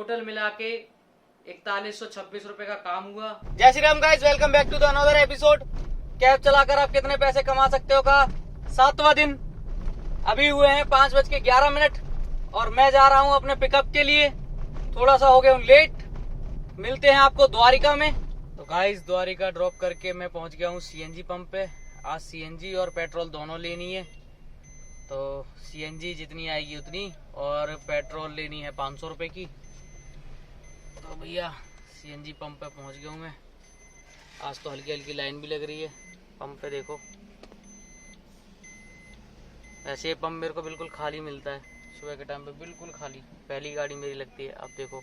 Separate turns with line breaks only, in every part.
Total मिला के 4126 रुपए का काम हुआ।
जय Shri Ram guys, welcome back to the another episode. Cab चलाकर आप कितने पैसे कमा सकते हो का 7वां दिन। अभी हुए हैं 5:11 और मैं जा रहा हूँ अपने पिकअप के लिए। थोड़ा सा हो गया हूँ लेट। मिलते हैं आपको द्वारिका में। तो गाइस द्वारिका ड्रॉप करके मैं पहुंच गया हूँ सीएनजी पंप पे। आज सीएनजी और पेट्रोल दोनों लेनी है, तो सीएनजी जितनी आएगी उतनी और पेट्रोल लेनी है 500 रुपए की। तो भैया सीएनजी पंप पे पहुंच गया हूँ मैं। आज तो हल्की हल्की लाइन भी लग रही है पंप पे, देखो। वैसे ये पंप मेरे को बिल्कुल खाली मिलता है, सुबह के टाइम पे बिल्कुल खाली। पहली गाड़ी मेरी लगती है, अब देखो।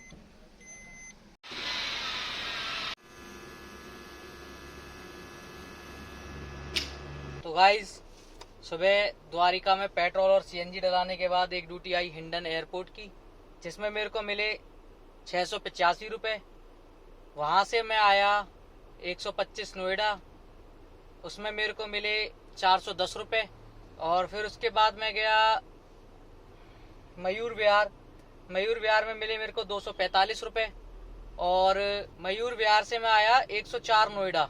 तो गाइस सुबह द्वारिका में पेट्रोल और सीएनजी डलाने के बाद एक ड्यूटी आई हिंडन एयरपोर्ट की, जिसमें मेरे को मिले 685 रुपये। वहाँ से मैं आया 125 नोएडा, उसमें मेरे को मिले 410 रुपये। और फिर उसके बाद मैं गया मयूर विहार। मयूर विहार में मिले मेरे को 245 रुपये। और मयूर विहार से मैं आया 104 नोएडा।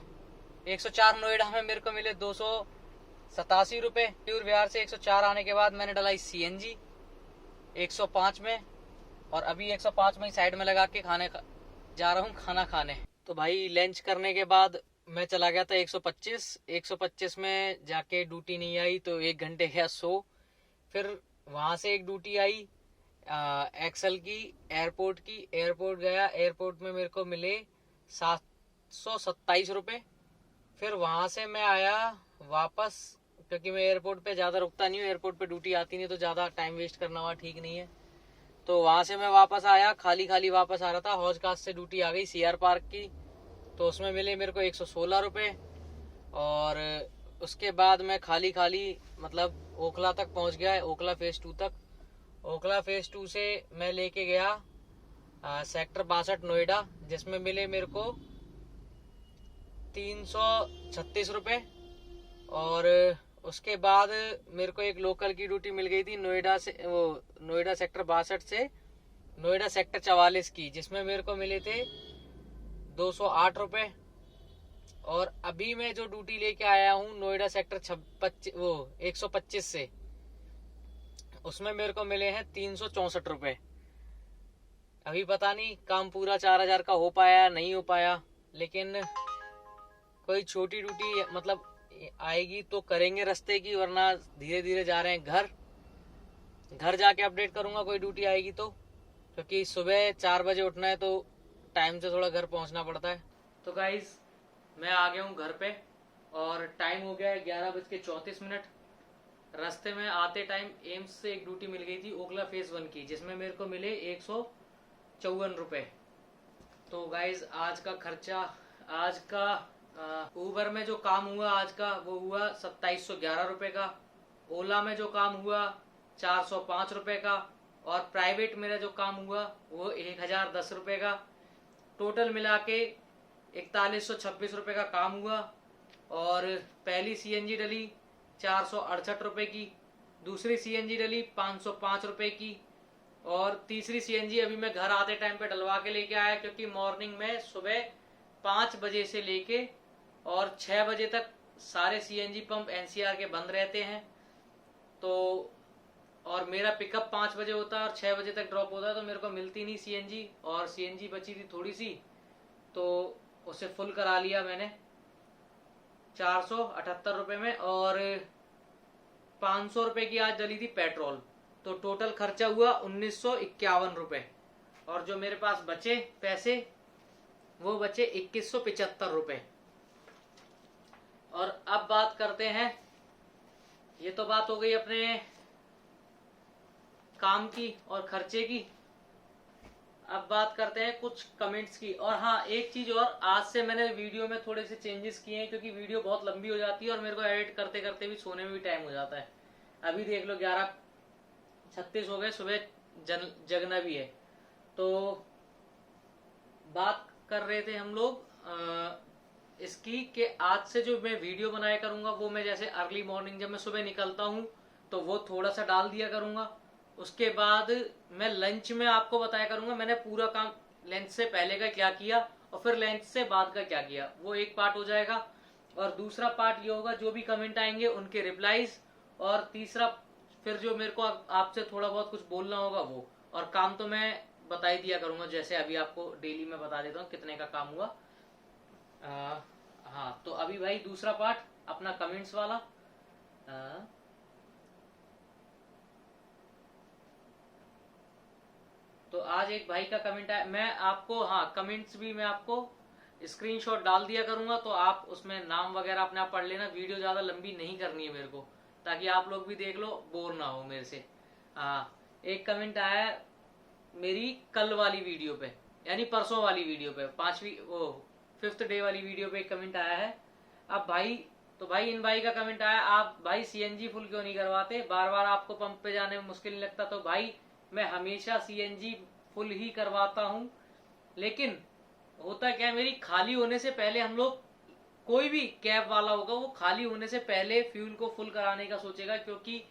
104 नोएडा में मेरे को मिले 287 रुपये। मयूर विहार से 104 आने के बाद मैंने डलाई सीएनजी 105 में, और अभी 105 में ही साइड में लगा के जा रहा हूँ खाना खाने। तो भाई लंच करने के बाद मैं चला गया था 125 में जाके ड्यूटी नहीं आई, तो 1 घंटे गया सो। फिर वहां से एक ड्यूटी आई एक्सल की एयरपोर्ट की। एयरपोर्ट गया, एयरपोर्ट में मेरे को मिले 727 रुपये। फिर वहां से मैं आया वापस, क्योंकि मैं एयरपोर्ट पे ज़्यादा रुकता नहीं हूँ, एयरपोर्ट पे ड्यूटी आती नहीं तो ज़्यादा टाइम वेस्ट करना हुआ ठीक नहीं है। तो वहां से मैं वापस आया, खाली खाली वापस आ रहा था। हौज खास से ड्यूटी आ गई सीआर पार्क की, तो उसमें मिले मेरे को 116 रुपये। और उसके बाद मैं खाली खाली मतलब ओखला तक पहुंच गया है, ओखला फेज 2 तक। ओखला फेज 2 से मैं लेके गया सेक्टर 62 नोएडा, जिसमें मिले मेरे को 336 रुपये। और उसके बाद मेरे को एक लोकल की ड्यूटी मिल गई थी नोएडा से, वो नोएडा सेक्टर 62 से नोएडा सेक्टर 44 की, जिसमें मेरे को मिले थे 208 रुपये। और अभी मैं जो ड्यूटी लेके आया हूँ नोएडा सेक्टर 125 से, उसमें मेरे को मिले हैं 364 रुपये। अभी पता नहीं काम पूरा 4000 का हो पाया नहीं हो पाया, लेकिन कोई छोटी ड्यूटी मतलब आएगी तो करेंगे रास्ते की, वरना धीरे धीरे जा रहे हैं घर जाके अपडेट करूंगा कोई ड्यूटी आएगी तो, क्योंकि सुबह 4 बजे उठना है तो टाइम से थोड़ा घर पहुंचना पड़ता है। तो गाइज मैं आ गया हूँ घर पे और टाइम हो गया है 11:34। रास्ते में आते टाइम एम्स से एक ड्यूटी मिल गई थी ओखला फेज 1 की, जिसमें मेरे को मिले 154 रुपये। तो गाइज आज का खर्चा, आज का ऊबर में जो काम हुआ आज का, वो हुआ 2711 रुपये का। ओला में जो काम हुआ 405 रुपये का। और प्राइवेट मेरा जो काम हुआ वो 1010 रुपये का। टोटल मिला के 4126 रुपये का काम हुआ। और पहली सीएनजी डली 468 रुपये की, दूसरी सीएनजी डली 505 रुपये की, और तीसरी सीएनजी अभी मैं घर आते टाइम पे डलवा के लेके आया, क्योंकि मॉर्निंग में सुबह 5 बजे से लेके और 6 बजे तक सारे सीएनजी पंप एनसीआर के बंद रहते हैं। तो और मेरा पिकअप 5 बजे होता है और 6 बजे तक ड्रॉप होता है, तो मेरे को मिलती नहीं सीएनजी, और सीएनजी बची थी थोड़ी सी, तो उसे फुल करा लिया मैंने 478 रुपये में। और 500 रुपये की आज डली थी पेट्रोल, तो टोटल खर्चा हुआ 1951 रुपये। और जो मेरे पास बचे पैसे वो बचे 2175 रुपये। और अब बात करते हैं, ये तो बात हो गई अपने काम की और खर्चे की। अब बात करते हैं कुछ कमेंट्स की। और हाँ, एक चीज और, आज से मैंने वीडियो में थोड़े से चेंजेस किए हैं, क्योंकि वीडियो बहुत लंबी हो जाती है और मेरे को एडिट करते करते भी सोने में भी टाइम हो जाता है। अभी देख लो 11:36 हो गए, सुबह जगना भी है। तो बात कर रहे थे हम लोग इसकी कि आज से जो मैं वीडियो बनाया करूंगा वो मैं जैसे अर्ली मॉर्निंग जब मैं सुबह निकलता हूँ तो वो थोड़ा सा डाल दिया करूंगा।
उसके बाद मैं लंच में आपको बताया करूंगा मैंने पूरा काम लंच से पहले का क्या किया और फिर लंच से बाद का क्या किया, वो एक पार्ट हो जाएगा। और दूसरा पार्ट ये होगा जो भी कमेंट आएंगे उनके रिप्लाईज, और तीसरा फिर जो मेरे को आपसे थोड़ा बहुत कुछ बोलना होगा वो। और काम तो मैं बता ही दिया करूंगा, जैसे अभी आपको डेली मैं बता देता हूँ कितने का काम हुआ। हाँ, तो अभी भाई दूसरा पार्ट अपना कमेंट्स वाला। तो आज एक भाई का कमेंट आया, मैं आपको हाँ कमेंट्स भी मैं आपको स्क्रीनशॉट डाल दिया करूंगा, तो आप उसमें नाम वगैरह अपने आप पढ़ लेना। वीडियो ज्यादा लंबी नहीं करनी है मेरे को, ताकि आप लोग भी देख लो, बोर ना हो मेरे से। एक कमेंट आया मेरी कल वाली वीडियो पे, यानी परसों वाली वीडियो पे, 5th डे वाली वीडियो पे एक कमेंट आया है। अब भाई, तो भाई इन भाई का कमेंट आया, आप भाई सीएनजी फुल क्यों नहीं करवाते, बार बार आपको पंप पे जाने में मुश्किल नहीं लगता। तो भाई मैं हमेशा सीएनजी फुल ही करवाता हूं, लेकिन होता क्या है, मेरी खाली होने से पहले हम लोग, कोई भी कैब वाला होगा वो खाली होने से पहले फ्यूल को फुल कराने का सोचेगा। क्योंकि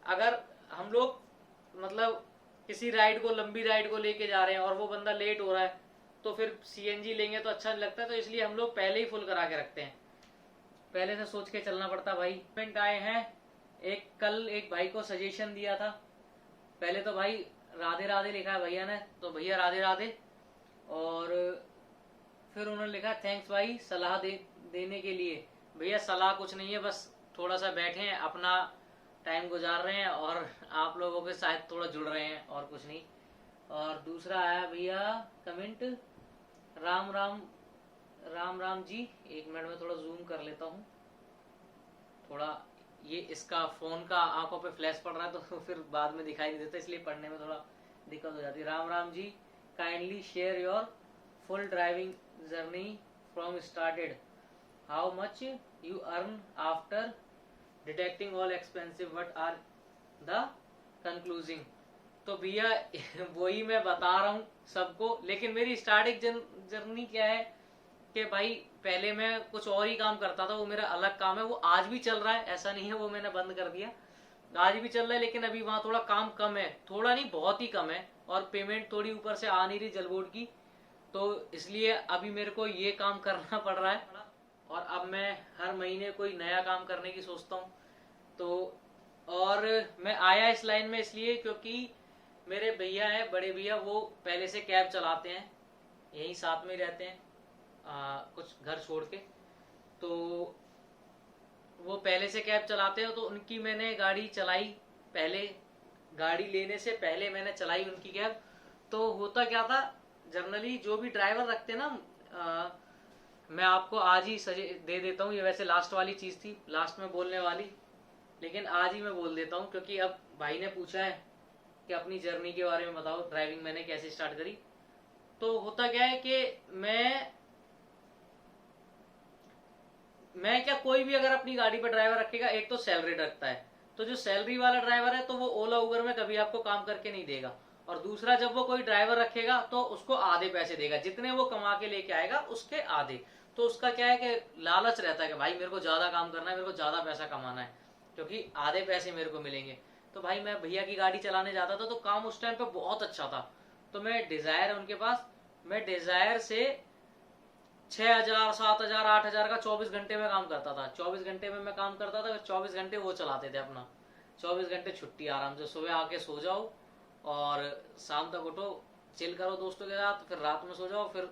अगर हम लोग मतलब किसी राइड को, लंबी राइड को लेके जा रहे हैं और वो बंदा लेट हो रहा है, तो फिर सीएनजी लेंगे तो अच्छा नहीं लगता। तो इसलिए हम लोग पहले ही फुल करा के रखते हैं, पहले से सोच के चलना पड़ता। भाई कमेंट आए हैं, एक कल एक भाई को सजेशन दिया था। पहले तो भाई राधे राधे लिखा है भैया ने, तो भैया राधे राधे। और फिर उन्होंने लिखा थैंक्स भाई सलाह देने के लिए। भैया सलाह कुछ नहीं है, बस थोड़ा सा बैठे हैं, अपना टाइम गुजार रहे हैं और आप लोगों के साथ थोड़ा जुड़ रहे हैं, और कुछ नहीं। और दूसरा आया भैया कमेंट, राम राम राम राम जी। एक मिनट में थोड़ा जूम कर लेता हूँ, थोड़ा ये इसका फोन का आंखों पे फ्लैश पड़ रहा है तो फिर बाद में दिखाई नहीं देता, इसलिए पढ़ने में थोड़ा दिक्कत हो जाती है। Ram Ram ji, kindly share your full driving journey from started, how much you earn after detecting all expensive, what are the concluding. तो भैया वही मैं बता रहा हूँ सबको, लेकिन मेरी स्टार्टिंग जर्नी क्या है कि भाई पहले मैं कुछ और ही काम करता था, वो मेरा अलग काम है, वो आज भी चल रहा है, ऐसा नहीं है वो मैंने बंद कर दिया, आज भी चल रहा है। लेकिन अभी वहाँ थोड़ा काम कम है, थोड़ा नहीं बहुत ही कम है, और पेमेंट थोड़ी ऊपर से आ नहीं रही जल बोर्ड की, तो इसलिए अभी मेरे को ये काम करना पड़ रहा है। और अब मैं हर महीने कोई नया काम करने की सोचता हूँ। तो और मैं आया इस लाइन में इसलिए क्योंकि मेरे भैया हैं, बड़े भैया, वो पहले से कैब चलाते हैं, यहीं साथ में रहते हैं, कुछ घर छोड़ के। तो वो पहले से कैब चलाते हैं, तो उनकी मैंने गाड़ी चलाई, पहले गाड़ी लेने से पहले मैंने चलाई उनकी कैब। तो होता क्या था, जनरली जो भी ड्राइवर रखते ना, मैं आपको आज ही दे देता हूँ, ये वैसे लास्ट वाली चीज थी, लास्ट में बोलने वाली, लेकिन आज ही मैं बोल देता हूँ क्योंकि अब भाई ने पूछा है कि अपनी जर्नी के बारे में बताओ, ड्राइविंग मैंने कैसे स्टार्ट करी। तो होता क्या है कि मैं क्या, कोई भी अगर अपनी गाड़ी पर ड्राइवर रखेगा, एक तो सैलरी रखता है, तो जो सैलरी वाला ड्राइवर है तो वो ओला उबर में कभी आपको काम करके नहीं देगा। और दूसरा, जब वो कोई ड्राइवर रखेगा तो उसको आधे पैसे देगा, जितने वो कमा के लेके आएगा उसके आधे। तो उसका क्या है कि लालच रहता है कि भाई मेरे को ज्यादा काम करना है, मेरे को ज्यादा पैसा कमाना है, क्योंकि आधे पैसे मेरे को मिलेंगे। तो भाई मैं भैया की गाड़ी चलाने जाता था, तो काम उस टाइम पे बहुत अच्छा था। तो मैं डिजायर है उनके पास, मैं डिजायर से 6,000 7,000 8,000 का 24 घंटे में काम करता था। 24 घंटे में मैं काम करता था, 24 घंटे वो चलाते थे अपना, 24 घंटे छुट्टी आराम से, सुबह आके सो जाओ और शाम तक उठो, चिल करो दोस्तों के साथ, फिर रात में सो जाओ, फिर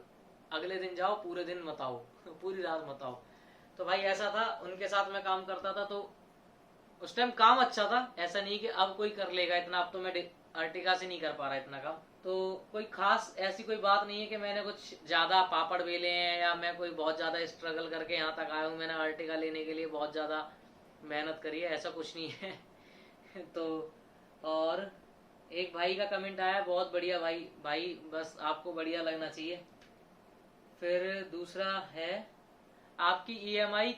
अगले दिन जाओ, पूरे दिन मत आओ पूरी रात मत आओ। तो भाई ऐसा था, उनके साथ मैं काम करता था। तो उस टाइम काम अच्छा था, ऐसा नहीं कि अब कोई कर लेगा इतना, अब तो मैं अर्टिगा से नहीं कर पा रहा इतना काम। तो कोई खास ऐसी कोई बात नहीं है कि मैंने कुछ ज्यादा पापड़ बेले हैं या मैं कोई बहुत ज्यादा स्ट्रगल करके यहाँ तक आया हूँ, मैंने अर्टिगा लेने के लिए बहुत ज्यादा मेहनत करी है, ऐसा कुछ नहीं है तो और एक भाई का कमेंट आया, बहुत बढ़िया भाई बस आपको बढ़िया लगना चाहिए। फिर दूसरा है, आपकी ईएमआई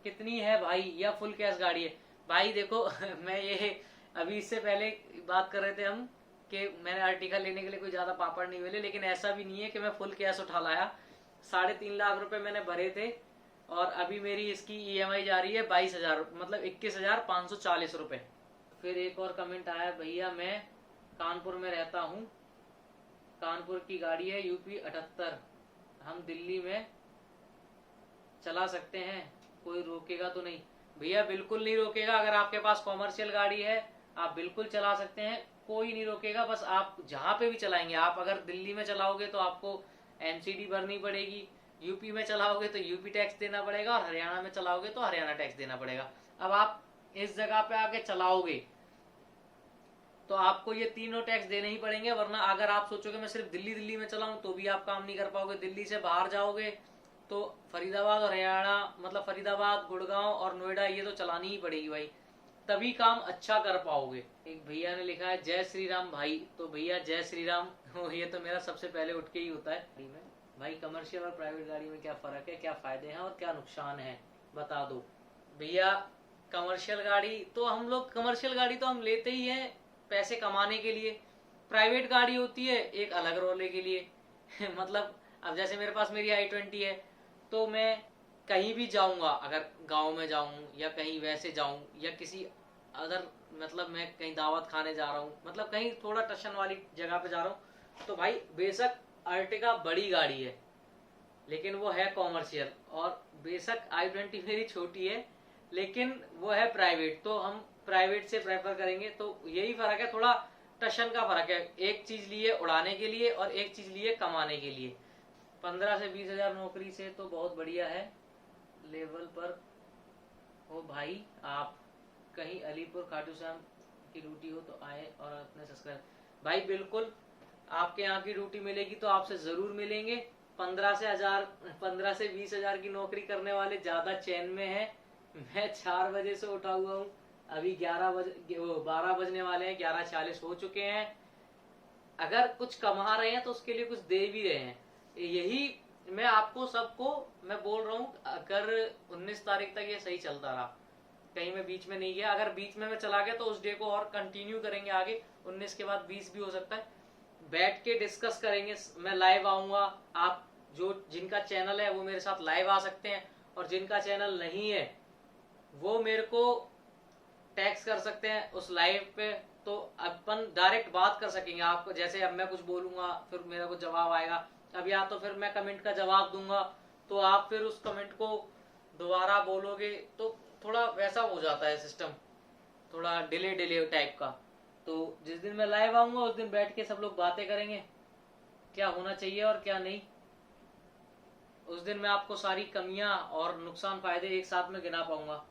कितनी है भाई, या फुल कैश गाड़ी है। भाई देखो मैं ये अभी इससे पहले बात कर रहे थे हम कि मैंने अर्टिगा लेने के लिए कोई ज्यादा पापड़ नहीं मिले, लेकिन ऐसा भी नहीं है कि मैं फुल कैश उठा लाया। 3.5 लाख रुपए मैंने भरे थे, और अभी मेरी इसकी ईएमआई जा रही है 22,000, मतलब 21,540 रुपए। फिर एक और कमेंट आया, भैया मैं कानपुर में रहता हूँ, कानपुर की गाड़ी है यूपी 78, हम दिल्ली में चला सकते हैं, कोई रोकेगा तो नहीं? भैया बिल्कुल नहीं रोकेगा। अगर आपके पास कॉमर्शियल गाड़ी है आप बिल्कुल चला सकते हैं, कोई नहीं रोकेगा। बस आप जहाँ पे भी चलाएंगे, आप अगर दिल्ली में चलाओगे तो आपको एनसीडी भरनी पड़ेगी, यूपी में चलाओगे तो यूपी टैक्स देना पड़ेगा, और हरियाणा में चलाओगे तो हरियाणा टैक्स देना पड़ेगा। अब आप इस जगह पे आके चलाओगे तो आपको ये तीनों टैक्स देने ही पड़ेंगे, वरना अगर आप सोचोगे मैं सिर्फ दिल्ली दिल्ली में चलाऊं तो भी आप काम नहीं कर पाओगे। दिल्ली से बाहर जाओगे तो फरीदाबाद और हरियाणा, मतलब फरीदाबाद, गुड़गांव और नोएडा, ये तो चलानी ही पड़ेगी भाई, तभी काम अच्छा कर पाओगे। एक भैया ने लिखा है जय श्री राम भाई, तो भैया जय श्री राम। ये तो मेरा सबसे पहले उठ के ही होता है। भाई कमर्शियल और प्राइवेट गाड़ी में क्या फर्क है, क्या फायदे हैं और क्या नुकसान है, बता दो भैया। कमर्शियल गाड़ी तो हम लेते ही हैं पैसे कमाने के लिए। प्राइवेट गाड़ी होती है एक अलग रोले के लिए। मतलब अब जैसे मेरे पास मेरी i20 है, तो मैं कहीं भी जाऊंगा, अगर गांव में जाऊं या कहीं वैसे जाऊं या किसी अदर, मतलब मैं कहीं दावत खाने जा रहा हूं, मतलब कहीं थोड़ा टशन वाली जगह पे जा रहा हूं, तो भाई बेशक अर्टिगा बड़ी गाड़ी है लेकिन वो है कॉमर्शियल, और बेशक i20 मेरी छोटी है लेकिन वो है प्राइवेट, तो हम प्राइवेट से प्रेफर करेंगे। तो यही फर्क है, थोड़ा टशन का फर्क है। एक चीज लिए उड़ाने के लिए और एक चीज लिए कमाने के लिए। 15 से 20 हजार नौकरी से तो बहुत बढ़िया है लेवल पर हो भाई। आप कहीं अलीपुर खाटू श्याम की ड्यूटी हो तो आए और अपने सब्सक्राइब। भाई बिल्कुल आपके यहाँ की ड्यूटी मिलेगी तो आपसे जरूर मिलेंगे। 15 से 20 हजार की नौकरी करने वाले ज्यादा चैन में है। मैं 4 बजे से उठा हुआ हूँ, अभी 12 बजने वाले हैं, 11:40 हो चुके हैं। अगर कुछ कमा रहे हैं तो उसके लिए कुछ दे भी रहे हैं। यही मैं आपको सबको मैं बोल रहा हूँ, अगर 19 तारीख तक ये सही चलता रहा, कहीं मैं बीच में नहीं गया, अगर बीच में मैं चला गया तो उस डे को और कंटिन्यू करेंगे आगे। 19 के बाद 20 भी हो सकता है, बैठ के डिस्कस करेंगे। मैं लाइव आऊंगा, आप जिनका चैनल है वो मेरे साथ लाइव आ सकते हैं, और जिनका चैनल नहीं है वो मेरे को टैक्स कर सकते हैं उस लाइव पे, तो अपन डायरेक्ट बात कर सकेंगे। आपको जैसे अब मैं कुछ बोलूंगा फिर मेरा कुछ जवाब आएगा, अब या तो फिर मैं कमेंट का जवाब दूंगा तो आप फिर उस कमेंट को दोबारा बोलोगे, तो थोड़ा वैसा हो जाता है सिस्टम, थोड़ा डिले टाइप का। तो जिस दिन मैं लाइव आऊंगा उस दिन बैठ के सब लोग बातें करेंगे क्या होना चाहिए और क्या नहीं। उस दिन मैं आपको सारी कमियां और नुकसान फायदे एक साथ में गिना पाऊंगा।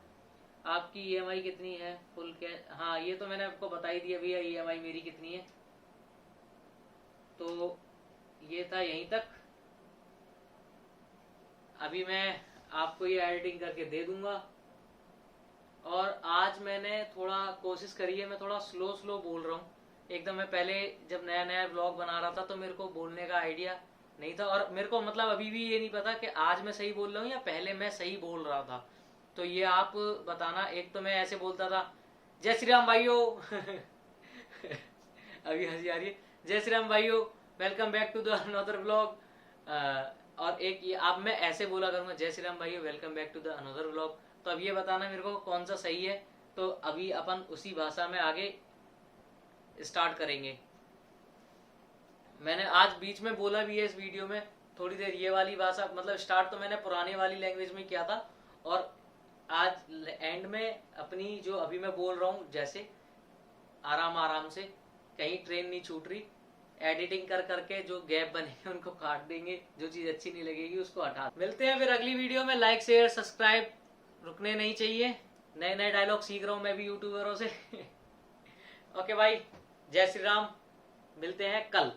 आपकी ईएमआई कितनी है फुल कैश? हाँ ये तो मैंने आपको बता ही दिया भैया, ईएमआई मेरी कितनी है। तो ये था यहीं तक। अभी मैं आपको ये एडिटिंग करके दे दूंगा। और आज मैंने थोड़ा कोशिश करी है, मैं थोड़ा स्लो बोल रहा हूँ एकदम। मैं पहले जब नया ब्लॉग बना रहा था तो मेरे को बोलने का आइडिया नहीं था, और मेरे को मतलब अभी भी ये नहीं पता कि आज मैं सही बोल रहा हूँ या पहले मैं सही बोल रहा था। तो ये आप बताना। एक तो मैं ऐसे बोलता था जय श्री राम भाइयों। अभी हंसी आ रही है। जय श्री राम भाइयों, welcome back to the another blog. और एक ये अब मैं ऐसे बोला करूंगा जय श्री राम भाइयों, welcome back to the another blog. तो अब ये बताना मेरे को कौन सा सही है। तो अभी अपन उसी भाषा में आगे स्टार्ट करेंगे। मैंने आज बीच में बोला भी है इस वीडियो में थोड़ी देर ये वाली भाषा, मतलब स्टार्ट तो मैंने पुराने वाली लैंग्वेज में किया था, और आज एंड में अपनी जो अभी मैं बोल रहा हूँ जैसे आराम से, कहीं ट्रेन नहीं छूट रही। एडिटिंग कर करके जो गैप बनेंगे उनको काट देंगे, जो चीज अच्छी नहीं लगेगी उसको हटा। मिलते हैं फिर अगली वीडियो में। लाइक शेयर सब्सक्राइब रुकने नहीं चाहिए। नए डायलॉग सीख रहा हूँ मैं भी यूट्यूबरों से। ओके भाई, जय श्री राम, मिलते हैं कल।